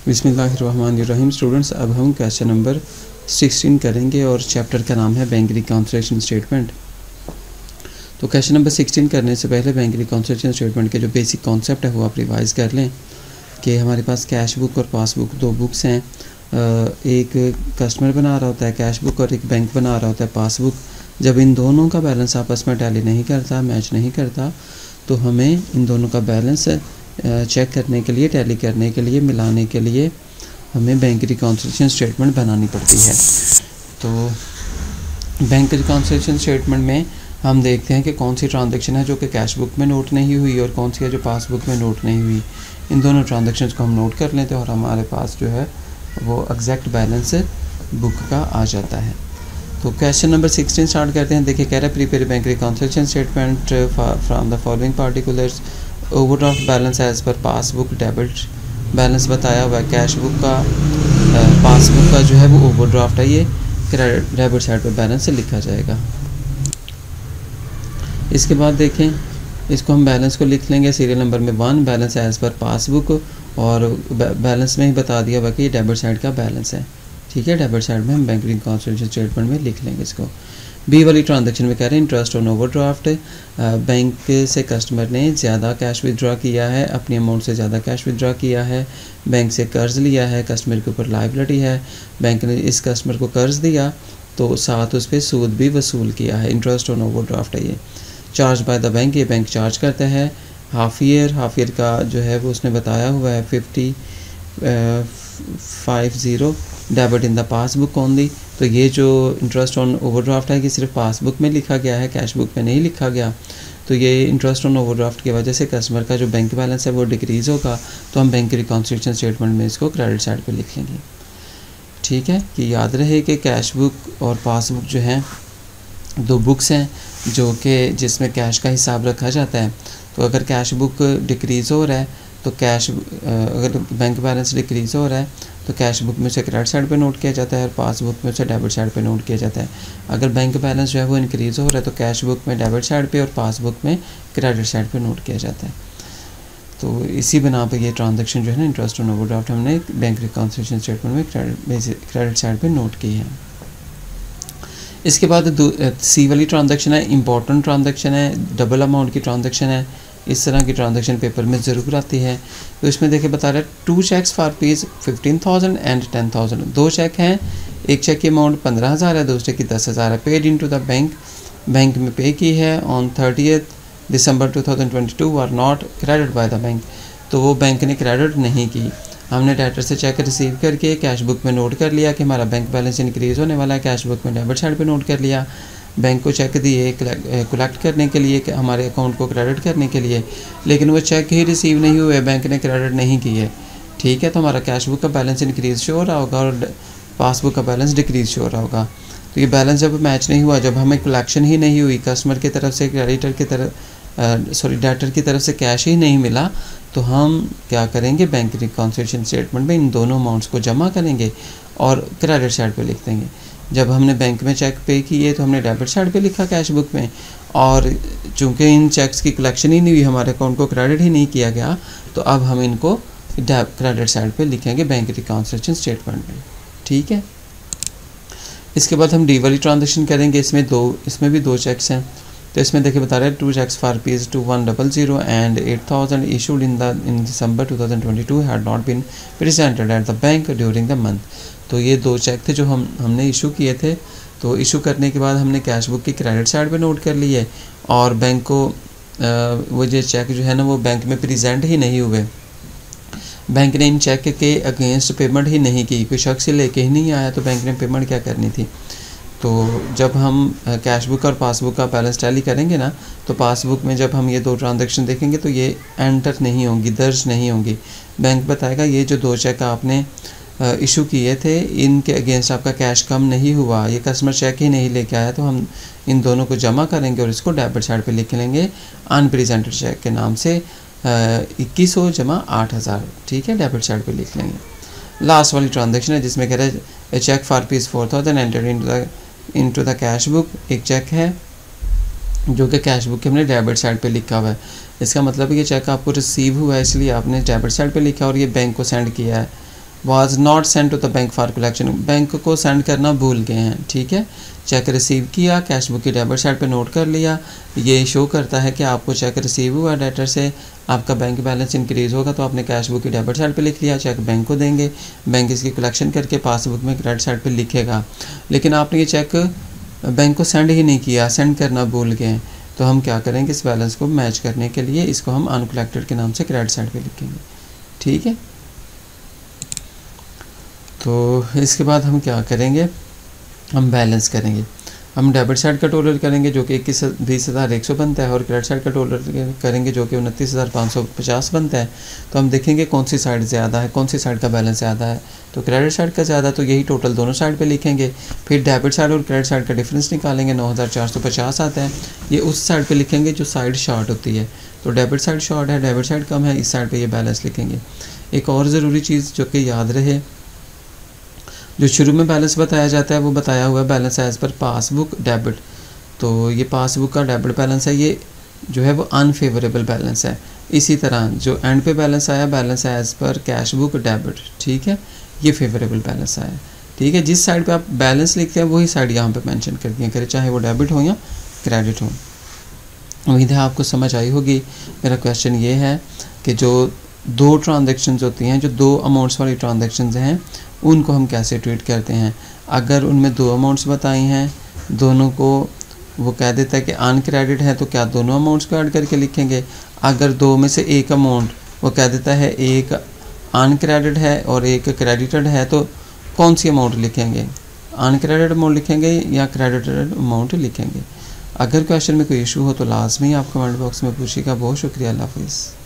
बिस्मिल्लाहिर्रहमानिर्रहीम। स्टूडेंट्स, अब हम क्वेश्चन नंबर 16 करेंगे और चैप्टर का नाम है बैंक रिकॉन्सिलिएशन स्टेटमेंट। तो क्वेश्चन नंबर 16 करने से पहले बैंक रिकॉन्सिलिएशन स्टेटमेंट के जो बेसिक कॉन्सेप्ट है वो आप रिवाइज़ कर लें कि हमारे पास कैश बुक और पासबुक दो बुक्स हैं। एक कस्टमर बना रहा होता है कैश बुक और एक बैंक बना रहा होता है पासबुक। जब इन दोनों का बैलेंस आपस में टैली नहीं करता, मैच नहीं करता, तो हमें इन दोनों का बैलेंस चेक करने के लिए, टैली करने के लिए, मिलाने के लिए हमें बैंक रिकॉन्सिलिएशन स्टेटमेंट बनानी पड़ती है। तो बैंक रिकॉन्सिलिएशन स्टेटमेंट में हम देखते हैं कि कौन सी ट्रांजैक्शन है जो कि कैश बुक में नोट नहीं हुई और कौन सी है जो पासबुक में नोट नहीं हुई। इन दोनों ट्रांजैक्शंस को हम नोट कर लेते हैं और हमारे पास जो है वो एग्जैक्ट बैलेंस बुक का आ जाता है। तो क्वेश्चन नंबर 16 स्टार्ट करते हैं। देखिए, कह रहा है prepare bank reconciliation statement from the following particulars. Overdraft balance as per passbook, debit balance बताया हुआ है कैश बुक का। पासबुक का जो है वो ओवरड्राफ्ट है, ये क्रेडिट डेबिट साइड पर बैलेंस से लिखा जाएगा। इसके बाद देखें, इसको हम बैलेंस को लिख लेंगे सीरियल नंबर में 1, बैलेंस एज पर पासबुक, और बैलेंस में ही बता दिया हुआ कि ये डेबिट साइड का बैलेंस है। ठीक है, डेबिट साइड में हम बैंक रिकॉन्सिलिएशन स्टेटमेंट में लिख लेंगे इसको। बी वाली ट्रांजैक्शन में कह रहे हैं इंटरेस्ट ऑन ओवरड्राफ्ट। बैंक से कस्टमर ने ज़्यादा कैश विदड्रॉ किया है, अपनी अमाउंट से ज़्यादा कैश विदड्रॉ किया है, बैंक से कर्ज़ लिया है, कस्टमर के ऊपर लायबिलिटी है। बैंक ने इस कस्टमर को कर्ज़ दिया तो साथ उस पर सूद भी वसूल किया है। इंटरेस्ट ऑन ओवरड्राफ्ट है ये। चार्ज बाय द बैंक, ये बैंक चार्ज करता है। हाफ ईयर का जो है वो उसने बताया हुआ है 50 debit in the passbook only. तो ये जो इंटरेस्ट ऑन ओवरड्राफ्ट है कि सिर्फ पासबुक में लिखा गया है, कैश बुक में नहीं लिखा गया। तो ये इंटरेस्ट ऑन ओवरड्राफ्ट की वजह से कस्टमर का जो बैंक बैलेंस है वो डिक्रीज़ होगा, तो हम बैंक रिकॉन्सिलिएशन स्टेटमेंट में इसको क्रेडिट साइड पे लिख लेंगे। ठीक है, कि याद रहे कि कैश बुक और पासबुक जो हैं दो बुक्स हैं जो कि जिसमें कैश का हिसाब रखा जाता है। तो अगर कैश बुक डिक्रीज़ हो रहा है तो अगर बैंक बैलेंस डिक्रीज़ हो रहा है तो कैश बुक में से क्रेडिट साइड पे नोट किया जाता है और पासबुक में से डेबिट साइड पे नोट किया जाता है। अगर बैंक बैलेंस जो है वो इंक्रीज़ हो रहा है तो कैश बुक में डेबिट साइड पे और पासबुक में क्रेडिट साइड पे नोट किया जाता है। तो इसी बना पे ये ट्रांजैक्शन जो है ना इंटरेस्ट ऑन ओवरड्राफ्ट हमने बैंक रिकॉन्सिलिएशन स्टेटमेंट में क्रेडिट साइड पर नोट की है। इसके बाद सी वाली ट्रांजैक्शन है, इंपॉर्टेंट ट्रांजैक्शन है, डबल अमाउंट की ट्रांजैक्शन है। इस तरह की ट्रांजैक्शन पेपर में ज़रूर आती है। तो इसमें देखिए बता रहा है 2 cheques for rupees 15,000 and 10,000। 2 cheque हैं, एक चेक की अमाउंट 15,000 है, दूसरे की 10,000 है। Paid into the bank, bank में पे की है on 30 December 2022 are not credit by the bank. तो वो बैंक ने क्रेडिट नहीं की। हमने डेटर से चेक रिसीव करके कैश बुक में नोट कर लिया कि हमारा बैंक बैलेंस इंक्रीज़ होने वाला है, कैश बुक में डेबिट साइड पे नोट कर लिया। बैंक को चेक दिए कलेक्ट करने के लिए, हमारे अकाउंट को क्रेडिट करने के लिए, लेकिन वो चेक ही रिसीव नहीं हुए, बैंक ने क्रेडिट नहीं किए। ठीक है, तो हमारा कैश बुक का बैलेंस इंक्रीज़ शो हो रहा होगा और पासबुक का बैलेंस डिक्रीज़ शो हो रहा होगा। तो ये बैलेंस जब मैच नहीं हुआ, जब हमें कलेक्शन ही नहीं हुई, कस्टमर की तरफ से डेटर की तरफ से कैश ही नहीं मिला, तो हम क्या करेंगे, बैंक रिकॉन्सिलिएशन स्टेटमेंट में इन दोनों अमाउंट्स को जमा करेंगे और क्रेडिट साइड पे लिख देंगे। जब हमने बैंक में चेक पे किए तो हमने डेबिट साइड पे लिखा कैश बुक में, और चूंकि इन चेक्स की कलेक्शन ही नहीं हुई, हमारे अकाउंट को क्रेडिट ही नहीं किया गया, तो अब हम इनको क्रेडिट साइड पे लिखेंगे बैंक रिकॉन्सिलिएशन स्टेटमेंट में। ठीक है, इसके बाद हम डी वाली ट्रांजैक्शन करेंगे। इसमें भी 2 चेक्स हैं। तो इसमें देखिए बता रहे हैं 2 cheques for rupees 2100 and 8,000 issued in December 2022 had not been presented at the bank during the month. तो ये 2 चेक थे जो हमने इशू किए थे। तो इशू करने के बाद हमने कैश बुक की क्रेडिट साइड पे नोट कर लिए और बैंक को वो जो चेक जो है ना वो बैंक में प्रेजेंट ही नहीं हुए। बैंक ने इन चेक के अगेंस्ट पेमेंट ही नहीं की, कोई शख्स लेके ही नहीं आया, तो बैंक ने पेमेंट क्या करनी थी। तो जब हम कैश बुक और पासबुक का बैलेंस टैली करेंगे ना, तो पासबुक में जब हम ये 2 ट्रांजैक्शन देखेंगे तो ये एंटर नहीं होंगी, दर्ज नहीं होंगी। बैंक बताएगा ये जो 2 चेक आपने इशू किए थे इनके अगेंस्ट आपका कैश कम नहीं हुआ, ये कस्टमर चेक ही नहीं लेके आया, तो हम इन दोनों को जमा करेंगे और इसको डेबिट साइड पे लिख लेंगे अनप्रेजेंटेड चेक के नाम से 2100 जमा 8,000। ठीक है, डेबिट साइड पे लिख लेंगे। लास्ट वाली ट्रांजैक्शन है जिसमें कह रहे हैं cheque for rupees 4,000 enter into the cash book. एक चेक है जो कि कैश बुक के हमने डेबिट साइड पे लिखा हुआ है। इसका मतलब ये चेक आपको रिसीव हुआ है इसलिए आपने डेबिट साइड पे लिखा और ये बैंक को सेंड किया है was not send to the bank for collection, bank को सेंड करना भूल गए हैं, ठीक है। चेक रिसीव किया, कैश बुक की डेबिट साइड पे नोट कर लिया, ये शो करता है कि आपको चेक रिसीव हुआ, डेटर से आपका बैंक बैलेंस इंक्रीज़ होगा, तो आपने कैश बुक की डेबिट साइड पे लिख लिया, चेक बैंक को देंगे, बैंक इसकी कलेक्शन करके पासबुक में क्रेडिट साइड पे लिखेगा। लेकिन आपने ये चेक बैंक को सेंड ही नहीं किया, सेंड करना भूल गए, तो हम क्या करेंगे, इस बैलेंस को मैच करने के लिए इसको हम अनकलेक्टेड के नाम से क्रेडिट साइड पे लिखेंगे, ठीक है। तो इसके बाद हम क्या करेंगे, हम बैलेंस करेंगे, हम डेबिट साइड का टोटल करेंगे जो कि 20,100 बनता है, और क्रेडिट साइड का टोटल करेंगे जो कि 29,550 बनता है। तो हम देखेंगे कौन सी साइड ज़्यादा है, कौन सी साइड का बैलेंस ज़्यादा है, तो क्रेडिट साइड का ज़्यादा, तो यही टोटल दोनों साइड पे लिखेंगे। फिर डेबिट साइड और क्रेडिट साइड का डिफरेंस निकालेंगे, 9,450 आता है, ये उस साइड पे लिखेंगे जो साइड शॉर्ट होती है। तो डेबिट साइड शॉर्ट है, डेबिट साइड कम है, इस साइड पे ये बैलेंस लिखेंगे। एक और ज़रूरी चीज़ जो कि याद रहे, जो शुरू में बैलेंस बताया जाता है वो बताया हुआ है balance as per passbook debit, तो ये पासबुक का डेबिट बैलेंस है, ये जो है वो अनफेवरेबल बैलेंस है। इसी तरह जो एंड पे बैलेंस आया, balance as per cash book debit, ठीक है, ये फेवरेबल बैलेंस आया, ठीक है। जिस साइड पे आप बैलेंस लिखते हैं वही साइड यहाँ पे मेंशन कर दिया करें, चाहे वो डेबिट हो या क्रेडिट हो। उम्मीद है आपको समझ आई होगी। मेरा क्वेश्चन ये है कि जो दो ट्रांजेक्शन्स होती हैं, जो दो अमाउंट्स वाली ट्रांजेक्शन्स हैं, उनको हम कैसे ट्रीट करते हैं। अगर उनमें दो अमाउंट्स बताई हैं, दोनों को वो कह देता है कि अनक्रेडिट है, तो क्या दोनों अमाउंट्स को ऐड करके लिखेंगे। अगर दो में से एक अमाउंट वो कह देता है एक अनक्रेडिट है और एक क्रेडिटेड है, तो कौन सी अमाउंट लिखेंगे, अनक्रेडिटेड अमाउंट लिखेंगे या क्रेडिटेड अमाउंट लिखेंगे। अगर क्वेश्चन में कोई इशू हो तो लाजमी आप कमेंट बॉक्स में पूछिएगा। बहुत शुक्रिया, अल्लाह हाफिज़।